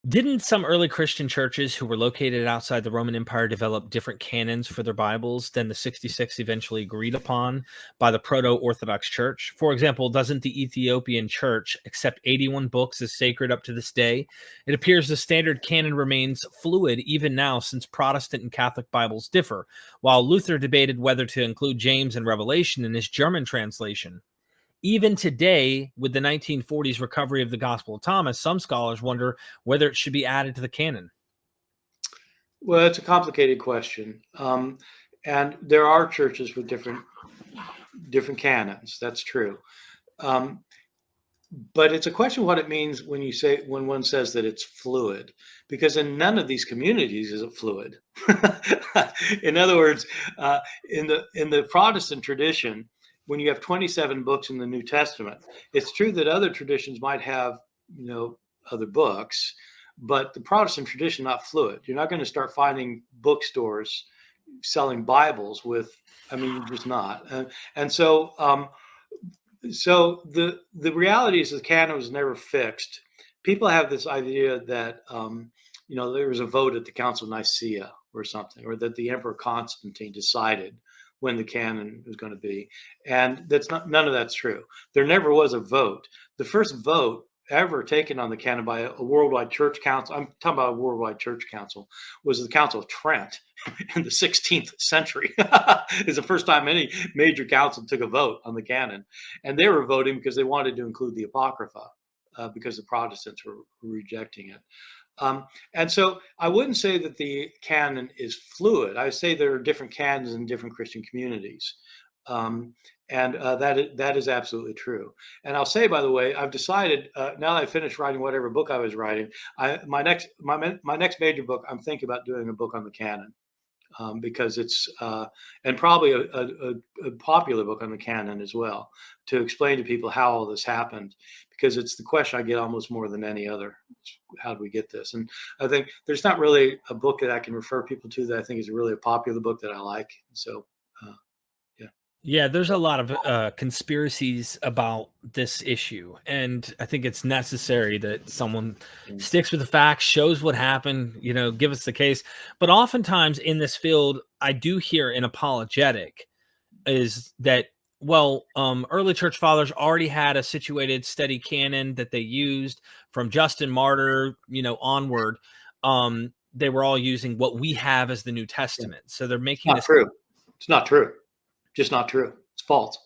Didn't some early Christian churches who were located outside the Roman Empire develop different canons for their Bibles than the 66 eventually agreed upon by the Proto-Orthodox Church? For example, doesn't the Ethiopian Church accept 81 books as sacred up to this day? It appears the standard canon remains fluid even now, since Protestant and Catholic Bibles differ, while Luther debated whether to include James and Revelation in his German translation. Even today, with the 1940s recovery of the Gospel of Thomas, some scholars wonder whether it should be added to the canon. Well, it's a complicated question. And there are churches with different canons. That's true. But it's a question what it means when one says that it's fluid, because in none of these communities is it fluid. In other words, in the Protestant tradition, when you have 27 books in the New Testament, it's true that other traditions might have, other books, but the Protestant tradition not fluid. You're not going to start finding bookstores selling Bibles with, you're just not. And so the reality is the canon was never fixed. People have this idea that there was a vote at the Council of Nicaea or something, or that the Emperor Constantine decided when the canon was going to be, and none of that's true. There never was a vote. The first vote ever taken on the canon by a worldwide church council, I'm talking about a worldwide church council, was the Council of Trent in the 16th century. It's the first time any major council took a vote on the canon. And they were voting because they wanted to include the Apocrypha, because the Protestants were rejecting it. And so I wouldn't say that the canon is fluid. I would say there are different canons in different Christian communities. That is absolutely true. And I'll say, by the way, I've decided now that I finished writing whatever book I was writing, my next major book, I'm thinking about doing a book on the canon, because it's and probably a popular book on the canon as well, to explain to people how all this happened, because it's the question I get almost more than any other. How do we get this? And I think there's not really a book that I can refer people to that I think is really a popular book that I like. So. Yeah, there's a lot of conspiracies about this issue, and I think it's necessary that someone sticks with the facts, shows what happened, give us the case. But oftentimes in this field, I do hear an apologetic is that, early church fathers already had a situated, steady canon that they used from Justin Martyr, onward. They were all using what we have as the New Testament. So they're making this true. It's not true. Just not true. It's false.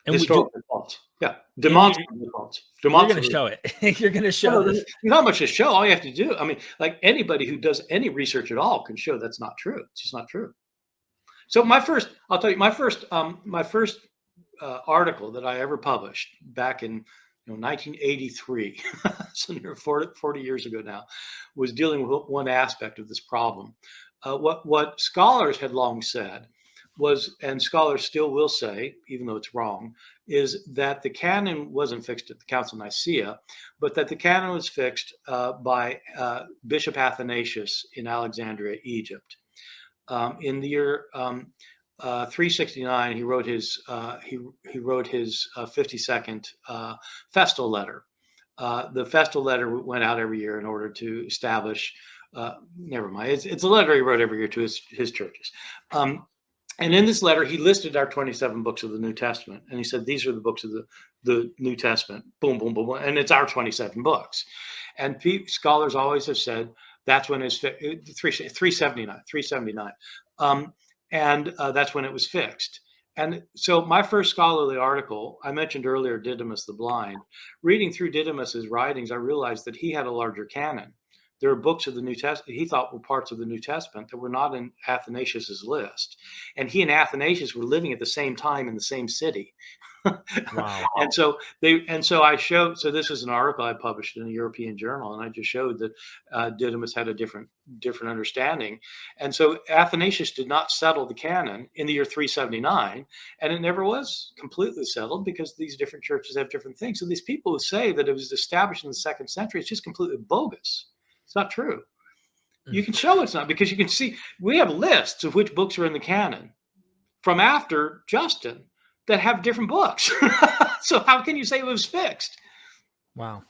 And historically false. Yeah. Demonstrably false. You're going to show it. You're going to show this. Not much to show. All you have to do, like anybody who does any research at all can show that's not true. It's just not true. So I'll tell you, my first article that I ever published back in 1983, so near 40 years ago now, was dealing with one aspect of this problem. What scholars had long said was, and scholars still will say, even though it's wrong, is that the canon wasn't fixed at the Council of Nicaea, but that the canon was fixed by Bishop Athanasius in Alexandria, Egypt. In the year 369, he wrote his 52nd festal letter. The festal letter went out every year in order to establish. Never mind. It's a letter he wrote every year to his churches. And in this letter, he listed our 27 books of the New Testament. And he said, these are the books of the New Testament. Boom, boom, boom, boom. And it's our 27 books. And scholars always have said that's when it's 379. And that's when it was fixed. And so my first scholarly article, I mentioned earlier Didymus the Blind. Reading through Didymus's writings, I realized that he had a larger canon. There are books of the New Testament he thought were parts of the New Testament that were not in Athanasius's list. And he and Athanasius were living at the same time in the same city. Wow. And so I showed, so this is an article I published in a European journal, and I just showed that Didymus had a different understanding. And so Athanasius did not settle the canon in the year 379, and it never was completely settled because these different churches have different things. So these people who say that it was established in the 2nd century, it's just completely bogus. It's not true. You can show it's not, because you can see we have lists of which books are in the canon from after Justin that have different books. So how can you say it was fixed? Wow.